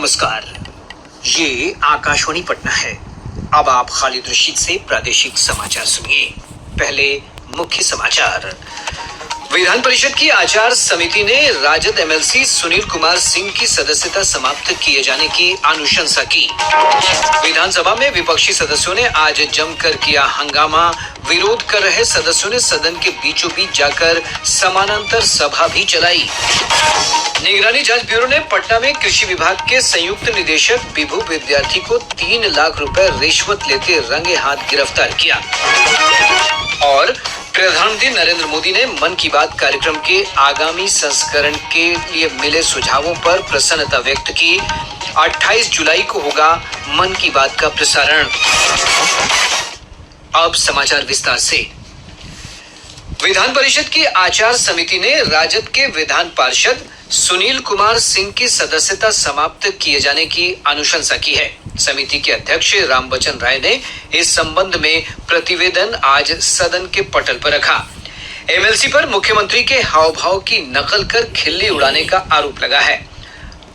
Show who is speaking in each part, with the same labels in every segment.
Speaker 1: नमस्कार, ये आकाशवाणी पटना है। अब आप खालिद रशीद से प्रादेशिक समाचार सुनिए। पहले मुख्य समाचार। विधान परिषद की आचार समिति ने राजद एमएलसी सुनील कुमार सिंह की सदस्यता समाप्त किए जाने की अनुशंसा की। विधानसभा में विपक्षी सदस्यों ने आज जमकर किया हंगामा। विरोध कर रहे सदस्यों ने सदन के बीचों बीच जाकर समानांतर सभा भी चलाई। निगरानी जांच ब्यूरो ने पटना में कृषि विभाग के संयुक्त निदेशक विभू विद्यार्थी को 3 लाख रुपए रिश्वत लेते रंगे हाथ गिरफ्तार किया। और प्रधानमंत्री नरेंद्र मोदी ने मन की बात कार्यक्रम के आगामी संस्करण के लिए मिले सुझावों पर प्रसन्नता व्यक्त की। 28 जुलाई को होगा मन की बात का प्रसारण। अब समाचार विस्तार से। विधान परिषद की आचार समिति ने राजद के विधान पार्षद सुनील कुमार सिंह की सदस्यता समाप्त किए जाने की अनुशंसा की है। समिति के अध्यक्ष रामबचन राय ने इस संबंध में प्रतिवेदन आज सदन के पटल पर रखा। एमएलसी पर मुख्यमंत्री के हाव भाव की नकल कर खिल्ली उड़ाने का आरोप लगा है।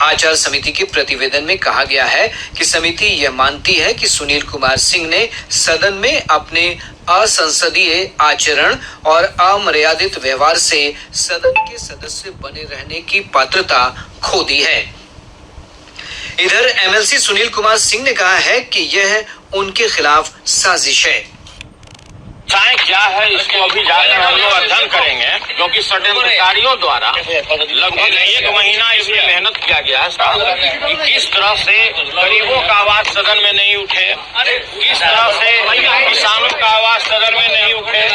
Speaker 1: आचार समिति के प्रतिवेदन में कहा गया है कि समिति यह मानती है कि सुनील कुमार सिंह ने सदन में अपने असंसदीय आचरण और अमर्यादित व्यवहार से सदन के सदस्य बने रहने की पात्रता खो दी है। इधर एमएलसी सुनील कुमार सिंह ने कहा है कि यह उनके खिलाफ साजिश है।
Speaker 2: चाहे क्या है इसको अभी जाकर हम लोग अध्ययन करेंगे, क्योंकि षड्यंत्रकारियों द्वारा लगभग 1 महीना इसमें मेहनत किया गया है कि किस तरह से गरीबों का आवाज सदन में नहीं उठे, किस तरह से किसानों का आवाज सदन में नहीं उठे,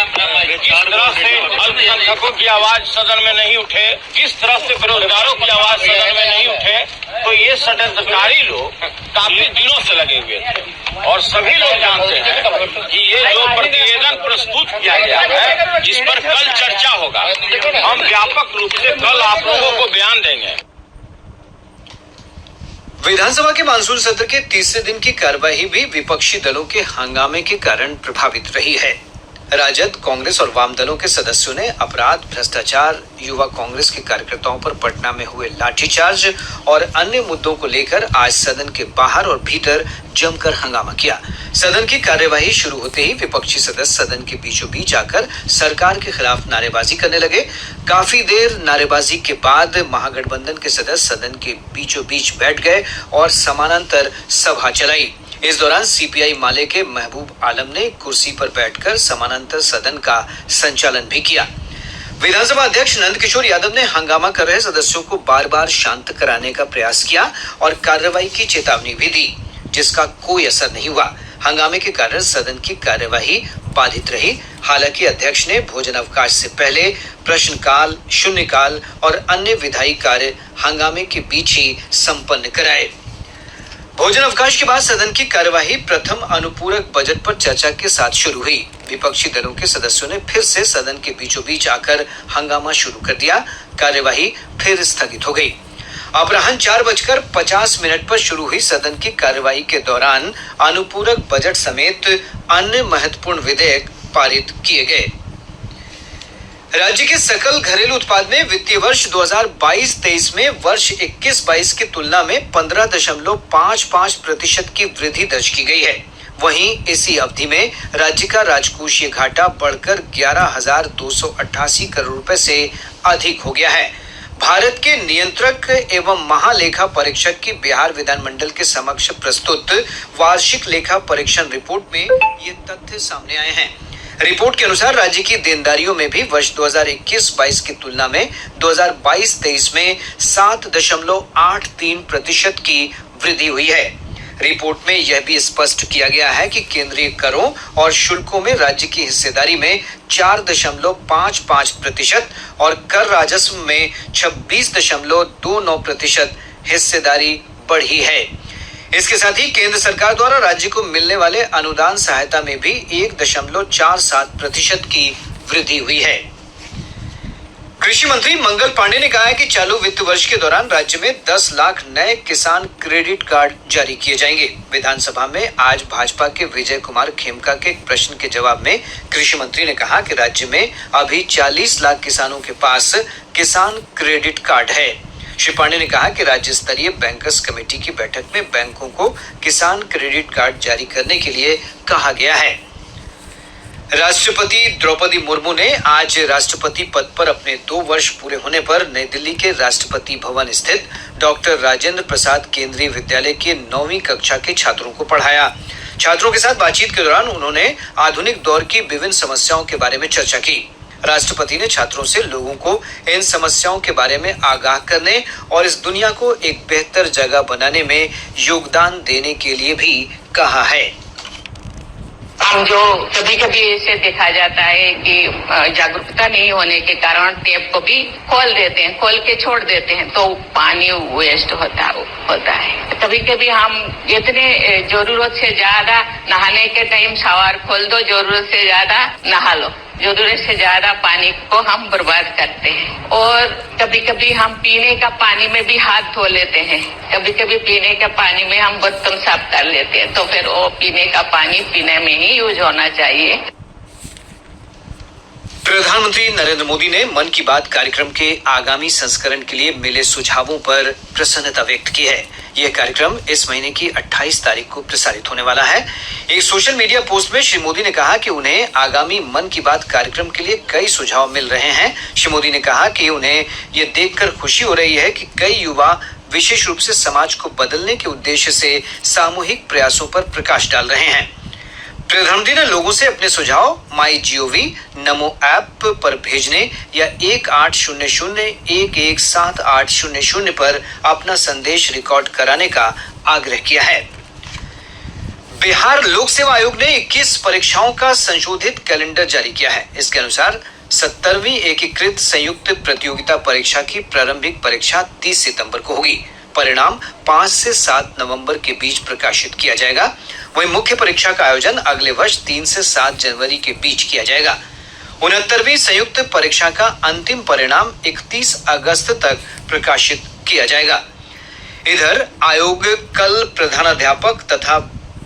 Speaker 2: किस तरह से अल्पसंख्यकों की आवाज सदन में नहीं उठे, किस तरह से बेरोजगारों की आवाज सदन में नहीं उठे। तो ये षड्यंत्रकारी लोग काफी दिनों से लगे हुए थे और सभी लोग जानते हैं कि ये जो प्रतिवेदन प्रस्तुत किया गया है, जिस पर कल चर्चा होगा, हम व्यापक रूप से कल आप लोगों को बयान देंगे।
Speaker 1: विधानसभा के मानसून सत्र के तीसरे दिन की कार्यवाही भी विपक्षी दलों के हंगामे के कारण प्रभावित रही है। राजद, कांग्रेस और वाम दलों के सदस्यों ने अपराध, भ्रष्टाचार, युवा कांग्रेस के कार्यकर्ताओं पर पटना में हुए लाठीचार्ज और अन्य मुद्दों को लेकर आज सदन के बाहर और भीतर जमकर हंगामा किया। सदन की कार्यवाही शुरू होते ही विपक्षी सदस्य सदन के बीचों बीच आकर सरकार के खिलाफ नारेबाजी करने लगे। काफी देर नारेबाजी के बाद महागठबंधन के सदस्य सदन के बीचों बीच बैठ गए और समानांतर सभा चलाई। इस दौरान सीपीआई माले के महबूब आलम ने कुर्सी पर बैठकर समानांतर सदन का संचालन भी किया। विधानसभा अध्यक्ष नंदकिशोर यादव ने हंगामा कर रहे सदस्यों को बार बार शांत कराने का प्रयास किया और कार्रवाई की चेतावनी भी दी, जिसका कोई असर नहीं हुआ। हंगामे के कारण सदन की कार्यवाही बाधित रही। हालांकि अध्यक्ष ने भोजन अवकाश से पहले प्रश्नकाल, शून्यकाल और अन्य विधायी कार्य हंगामे के बीच ही संपन्न कराए। भोजन अवकाश के बाद सदन की कार्यवाही प्रथम अनुपूरक बजट पर चर्चा के साथ शुरू हुई। विपक्षी दलों के सदस्यों ने फिर से सदन के बीचों बीच आकर हंगामा शुरू कर दिया। कार्यवाही फिर स्थगित हो गई। अपराह्न 4:50 पर शुरू हुई सदन की कार्यवाही के दौरान अनुपूरक बजट समेत अन्य महत्वपूर्ण विधेयक पारित किए गए। राज्य के सकल घरेलू उत्पाद में वित्तीय वर्ष 2022-23 में वर्ष 21-22 की तुलना में 15.55% की वृद्धि दर्ज की गई है। वहीं इसी अवधि में राज्य का राजकोषीय घाटा बढ़कर 11,288 करोड़ रुपए से अधिक हो गया है। भारत के नियंत्रक एवं महालेखा परीक्षक की बिहार विधानमंडल के समक्ष प्रस्तुत वार्षिक लेखा परीक्षण रिपोर्ट में ये तथ्य सामने आए हैं। रिपोर्ट के अनुसार राज्य की देनदारियों में भी वर्ष 2021-22 की तुलना में 2022-23 में 7.83% की वृद्धि हुई है। रिपोर्ट में यह भी स्पष्ट किया गया है कि केंद्रीय करों और शुल्कों में राज्य की हिस्सेदारी में 4.55% और कर राजस्व में 26.29% हिस्सेदारी बढ़ी है। इसके साथ ही केंद्र सरकार द्वारा राज्य को मिलने वाले अनुदान सहायता में भी 1.47% की वृद्धि हुई है। कृषि मंत्री मंगल पांडे ने कहा है कि चालू वित्त वर्ष के दौरान राज्य में 10 लाख नए किसान क्रेडिट कार्ड जारी किए जाएंगे। विधानसभा में आज भाजपा के विजय कुमार खेमका के एक प्रश्न के जवाब में कृषि मंत्री ने कहा कि राज्य में अभी 40 लाख किसानों के पास किसान क्रेडिट कार्ड है। श्री पांडे ने कहा कि राज्य स्तरीय बैंकर्स कमेटी की बैठक में बैंकों को किसान क्रेडिट कार्ड जारी करने के लिए कहा गया है। राष्ट्रपति द्रौपदी मुर्मू ने आज राष्ट्रपति पद पर अपने 2 वर्ष पूरे होने पर नई दिल्ली के राष्ट्रपति भवन स्थित डॉक्टर राजेंद्र प्रसाद केंद्रीय विद्यालय के 9वीं कक्षा के छात्रों को पढ़ाया। छात्रों के साथ बातचीत के दौरान उन्होंने आधुनिक दौर की विभिन्न समस्याओं के बारे में चर्चा की। राष्ट्रपति ने छात्रों से लोगों को इन समस्याओं के बारे में आगाह करने और इस दुनिया को एक बेहतर जगह बनाने में योगदान देने के लिए भी कहा है।
Speaker 3: हम जो कभी कभी ऐसे देखा जाता है कि जागरूकता नहीं होने के कारण टैप को भी खोल देते हैं, खोल के छोड़ देते हैं, तो पानी वेस्ट होता है। कभी कभी हम इतने जरूरत से ज्यादा नहाने के टाइम शावर खोल दो, जरूरत से ज्यादा नहा लो, जरूरत से ज्यादा पानी को हम बर्बाद करते हैं। और कभी कभी हम पीने का पानी में भी हाथ धो लेते हैं, कभी कभी पीने का पानी में हम बर्तन साफ कर लेते हैं, तो फिर वो पीने का पानी पीने में ही यूज होना चाहिए।
Speaker 1: प्रधानमंत्री नरेंद्र मोदी ने मन की बात कार्यक्रम के आगामी संस्करण के लिए मिले सुझावों पर प्रसन्नता व्यक्त की है। यह कार्यक्रम इस महीने की 28 तारीख को प्रसारित होने वाला है। एक सोशल मीडिया पोस्ट में श्री मोदी ने कहा कि उन्हें आगामी मन की बात कार्यक्रम के लिए कई सुझाव मिल रहे हैं। श्री मोदी ने कहा कि उन्हें यह देखकर खुशी हो रही है कि कई युवा विशेष रूप से समाज को बदलने के उद्देश्य से सामूहिक प्रयासों पर प्रकाश डाल रहे हैं। प्रधानमंत्री ने लोगों से अपने सुझाव MyGov, नमो ऐप पर भेजने या 1800-117800 पर अपना संदेश रिकॉर्ड कराने का आग्रह किया है। बिहार लोक सेवा आयोग ने 21 परीक्षाओं का संशोधित कैलेंडर जारी किया है। इसके अनुसार 70वीं एकीकृत संयुक्त प्रतियोगिता परीक्षा की प्रारंभिक परीक्षा 30 सितंबर को होगी। परिणाम 5 से 7 नवंबर के बीच प्रकाशित किया जाएगा। वहीं मुख्य परीक्षा का आयोजन अगले वर्ष 3 से 7 जनवरी के बीच किया जाएगा। 69वीं संयुक्त परीक्षा का अंतिम परिणाम 31 अगस्त तक प्रकाशित किया जाएगा। इधर आयोग कल प्रधानाध्यापक तथा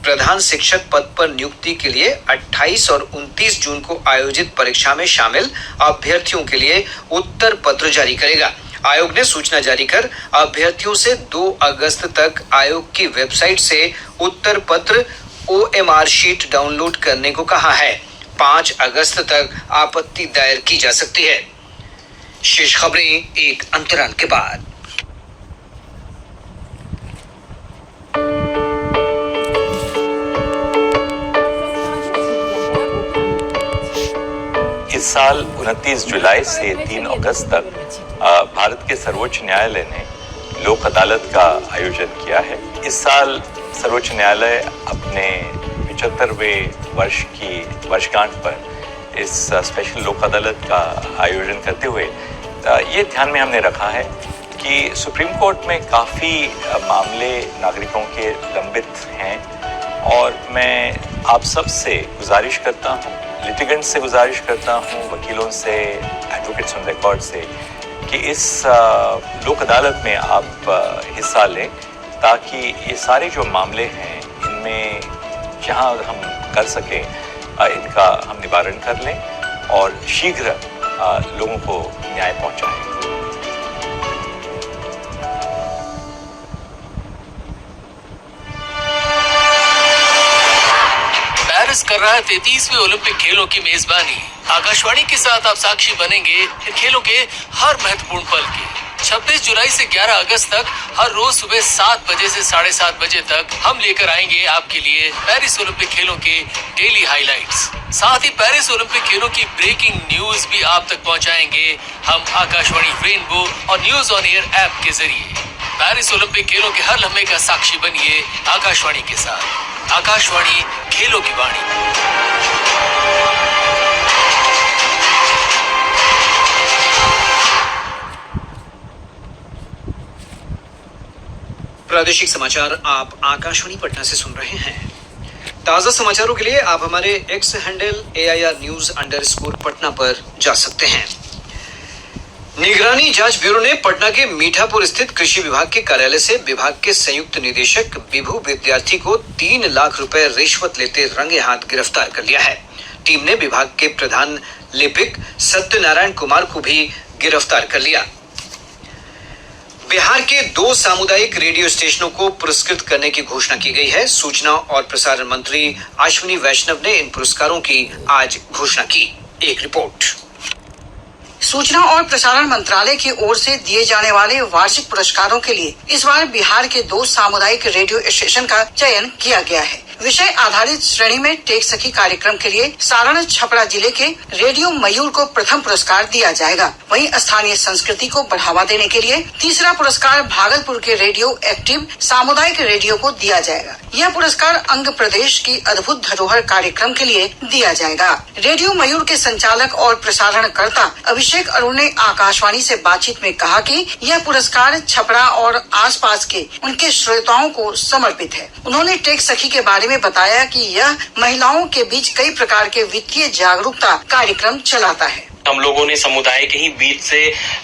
Speaker 1: प्रधान शिक्षक पद पर नियुक्ति के लिए 28 और 29 जून को आयोजित परीक्षा में शामिल अभ्यर्थियों के लिए उत्तर पत्र जारी करेगा। आयोग ने सूचना जारी कर अभ्यर्थियों से 2 अगस्त तक आयोग की वेबसाइट से उत्तर पत्र OMR शीट डाउनलोड करने को कहा है। 5 अगस्त तक आपत्ति दायर की जा सकती है। शेष खबरें एक अंतराल के बाद।
Speaker 4: इस साल 29 जुलाई से 3 अगस्त तक भारत के सर्वोच्च न्यायालय ने लोक अदालत का आयोजन किया है। इस साल सर्वोच्च न्यायालय अपने 75वें वर्ष की वर्षगांठ पर इस स्पेशल लोक अदालत का आयोजन करते हुए ये ध्यान में हमने रखा है कि सुप्रीम कोर्ट में काफ़ी मामले नागरिकों के लंबित हैं और मैं आप सब से गुजारिश करता हूँ, लिटिगेंट्स से गुजारिश करता हूँ, वकीलों से, एडवोकेट्स ऑन रिकॉर्ड से कि इस लोक अदालत में आप हिस्सा लें ताकि ये सारे जो मामले हैं इनमें जहाँ हम कर सकें इनका हम निवारण कर लें और शीघ्र लोगों को न्याय पहुँचाएं।
Speaker 5: पेरिस कर रहा है 33वें ओलंपिक खेलों की मेजबानी। आकाशवाणी के साथ आप साक्षी बनेंगे इन खेलों के हर महत्वपूर्ण पल के। 26 जुलाई से 11 अगस्त तक हर रोज सुबह 7 बजे से 7:30 बजे तक हम लेकर आएंगे आपके लिए पेरिस ओलंपिक खेलों के डेली हाइलाइट्स। साथ ही पेरिस ओलंपिक खेलों की ब्रेकिंग न्यूज भी आप तक पहुंचाएंगे हम आकाशवाणी रेनबो और न्यूज ऑन एयर ऐप के जरिए। पेरिस ओलंपिक खेलों के हर लम्हे का साक्षी बनिए आकाशवाणी के साथ। आकाशवाणी खेलों की वाणी।
Speaker 1: प्रादेशिक समाचार आप आकाशवाणी पटना से सुन रहे हैं। ताजा समाचारों के लिए आप हमारे x handle AIR News_ Patna पर जा सकते हैं। निगरानी जांच ब्यूरो ने पटना के मीठापुर स्थित कृषि विभाग के कार्यालय से विभाग के संयुक्त निदेशक विभू विद्यार्थी को 3 लाख रुपए रिश्वत लेते रंगे हाथ गिरफ्तार कर लिया है। टीम ने विभाग के प्रधान लिपिक सत्यनारायण कुमार को भी गिरफ्तार कर लिया। बिहार के 2 सामुदायिक रेडियो स्टेशनों को पुरस्कृत करने की घोषणा की गई है। सूचना और प्रसारण मंत्री अश्विनी वैष्णव ने इन पुरस्कारों की आज घोषणा की। एक रिपोर्ट।
Speaker 6: सूचना और प्रसारण मंत्रालय की ओर से दिए जाने वाले वार्षिक पुरस्कारों के लिए इस बार बिहार के 2 सामुदायिक रेडियो स्टेशन का चयन किया गया है। विषय आधारित श्रेणी में टेक सखी कार्यक्रम के लिए सारण छपरा जिले के रेडियो मयूर को प्रथम पुरस्कार दिया जाएगा। वहीं स्थानीय संस्कृति को बढ़ावा देने के लिए तीसरा पुरस्कार भागलपुर के रेडियो एक्टिव सामुदायिक रेडियो को दिया जाएगा। यह पुरस्कार अंग प्रदेश की अद्भुत धरोहर कार्यक्रम के लिए दिया जाएगा। रेडियो मयूर के संचालक और प्रसारणकर्ता अभिषेक अरुण ने आकाशवाणी से बातचीत में कहा कि यह पुरस्कार छपरा और आसपास के उनके श्रोताओं को समर्पित है। उन्होंने टेक सखी के बारे में बताया कि यह महिलाओं के बीच कई प्रकार के वित्तीय जागरूकता कार्यक्रम चलाता है।
Speaker 7: हम लोगों ने समुदाय के ही बीच से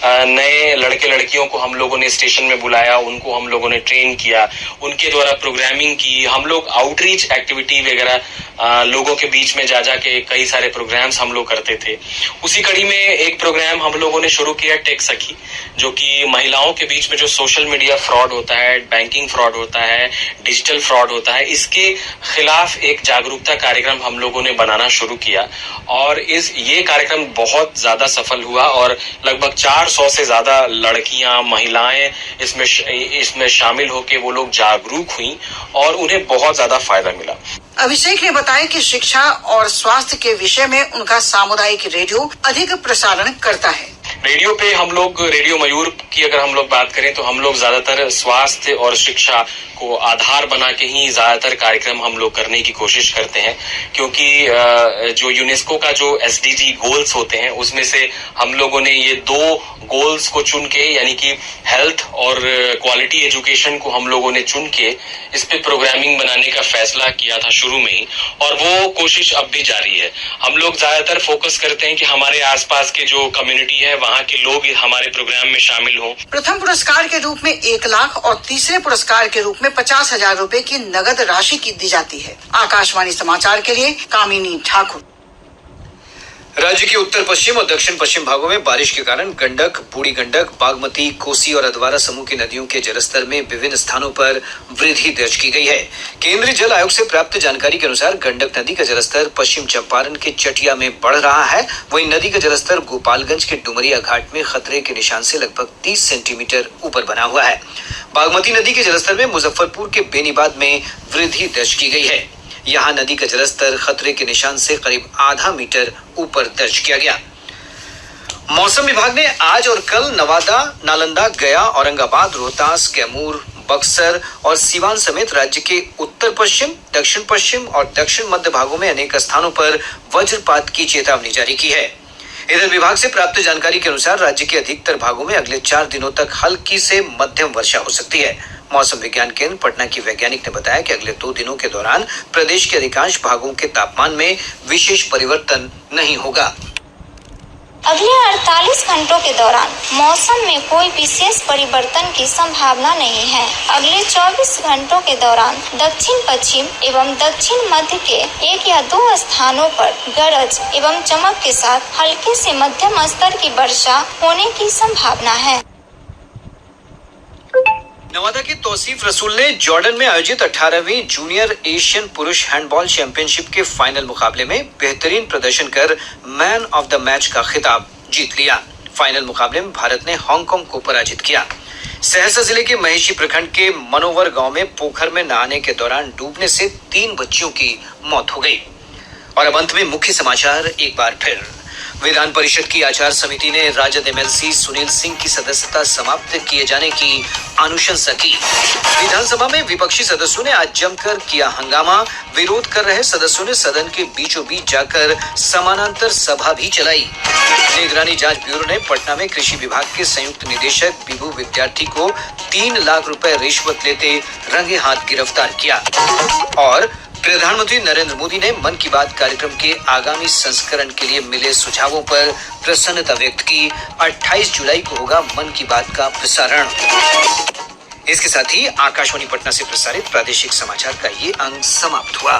Speaker 7: नए लड़के लड़कियों को हम लोगों ने स्टेशन में बुलाया, उनको हम लोगों ने ट्रेन किया, उनके द्वारा प्रोग्रामिंग की। हम लोग आउटरीच एक्टिविटी वगैरह लोगों के बीच में जा के कई सारे प्रोग्राम्स हम लोग करते थे। उसी कड़ी में एक प्रोग्राम हम लोगों ने शुरू किया टेक सखी, जो कि महिलाओं के बीच में जो सोशल मीडिया फ्रॉड होता है, बैंकिंग फ्रॉड होता है, डिजिटल फ्रॉड होता है, इसके खिलाफ एक जागरूकता कार्यक्रम हम लोगों ने बनाना शुरू किया। और ये कार्यक्रम बहुत ज्यादा सफल हुआ और लगभग 400 से ज्यादा लड़कियां, महिलाएं इसमें शामिल होके वो लोग जागरूक हुई और उन्हें बहुत ज्यादा फायदा मिला।
Speaker 6: अभिषेक ने बताया कि शिक्षा और स्वास्थ्य के विषय में उनका सामुदायिक रेडियो अधिक प्रसारण करता है।
Speaker 7: रेडियो पे हम लोग रेडियो मयूर की अगर हम लोग बात करें तो हम लोग ज्यादातर स्वास्थ्य और शिक्षा को आधार बना के ही ज्यादातर कार्यक्रम हम लोग करने की कोशिश करते हैं, क्योंकि जो यूनेस्को का जो SDG गोल्स होते हैं उसमें से हम लोगों ने ये 2 गोल्स को चुन के, यानी कि हेल्थ और क्वालिटी एजुकेशन को हम लोगों ने चुन के इस पे प्रोग्रामिंग बनाने का फैसला किया था शुरू में ही, और वो कोशिश अब भी जारी है। हम लोग ज्यादातर फोकस करते हैं कि हमारे आसपास के जो कम्युनिटी है वहाँ के लोग हमारे प्रोग्राम में शामिल हों।
Speaker 6: प्रथम पुरस्कार के रूप में 1 लाख और तीसरे पुरस्कार के रूप में 50,000 रुपए की नगद राशि की दी जाती है। आकाशवाणी समाचार के लिए कामिनी ठाकुर।
Speaker 1: राज्य के उत्तर पश्चिम और दक्षिण पश्चिम भागों में बारिश के कारण गंडक, बूढ़ी गंडक, बागमती, कोसी और अधवारा समूह की नदियों के जलस्तर में विभिन्न स्थानों पर वृद्धि दर्ज की गई है। केंद्रीय जल आयोग से प्राप्त जानकारी के अनुसार गंडक नदी का जलस्तर पश्चिम चंपारण के चटिया में बढ़ रहा है। वहीं नदी का जलस्तर गोपालगंज के डुमरिया घाट में खतरे के निशान से लगभग 30 सेंटीमीटर ऊपर बना हुआ है। बागमती नदी के जलस्तर में मुजफ्फरपुर के बेनीबाद में वृद्धि दर्ज की गई है। यहाँ नदी का जलस्तर खतरे के निशान से करीब आधा मीटर ऊपर दर्ज किया गया। मौसम विभाग ने आज और कल नवादा, नालंदा, गया, औरंगाबाद, रोहतास, कैमूर, बक्सर और सीवान समेत राज्य के उत्तर पश्चिम, दक्षिण पश्चिम और दक्षिण मध्य भागों में अनेक स्थानों पर वज्रपात की चेतावनी जारी की है। इधर विभाग से प्राप्त जानकारी के अनुसार राज्य के अधिकतर भागों में अगले 4 दिनों तक हल्की से मध्यम वर्षा हो सकती है। मौसम विज्ञान केंद्र पटना की वैज्ञानिक ने बताया कि अगले 2 दिनों के दौरान प्रदेश के अधिकांश भागों के तापमान में विशेष परिवर्तन नहीं होगा।
Speaker 8: अगले 48 घंटों के दौरान मौसम में कोई विशेष परिवर्तन की संभावना नहीं है। अगले 24 घंटों के दौरान दक्षिण पश्चिम एवं दक्षिण मध्य के 1 या 2 स्थानों पर गरज एवं चमक के साथ हल्के से मध्यम स्तर की वर्षा होने की संभावना है।
Speaker 1: नवादा के तौसीफ रसूल ने जॉर्डन में आयोजित 18वीं जूनियर एशियन पुरुष हैंडबॉल चैंपियनशिप के फाइनल मुकाबले में बेहतरीन प्रदर्शन कर मैन ऑफ द मैच का खिताब जीत लिया। फाइनल मुकाबले में भारत ने हांगकांग को पराजित किया। सहरसा जिले के महेशी प्रखंड के मनोवर गांव में पोखर में नहाने के दौरान डूबने से 3 बच्चियों की मौत हो गई। और अब अंत में मुख्य समाचार एक बार फिर। विधान परिषद की आचार समिति ने राजद MLC सुनील सिंह की सदस्यता समाप्त किए जाने की अनुशंसा की। विधानसभा में विपक्षी सदस्यों ने आज जमकर किया हंगामा। विरोध कर रहे सदस्यों ने सदन के बीचों बीच जाकर समानांतर सभा भी चलाई। निगरानी जांच ब्यूरो ने पटना में कृषि विभाग के संयुक्त निदेशक बिभू विद्यार्थी को 3 लाख रुपए रिश्वत लेते रंगे हाथ गिरफ्तार किया। और प्रधानमंत्री नरेंद्र मोदी ने मन की बात कार्यक्रम के आगामी संस्करण के लिए मिले सुझावों पर प्रसन्नता व्यक्त की। 28 जुलाई को होगा मन की बात का प्रसारण। इसके साथ ही आकाशवाणी पटना से प्रसारित प्रादेशिक समाचार का ये अंक समाप्त हुआ।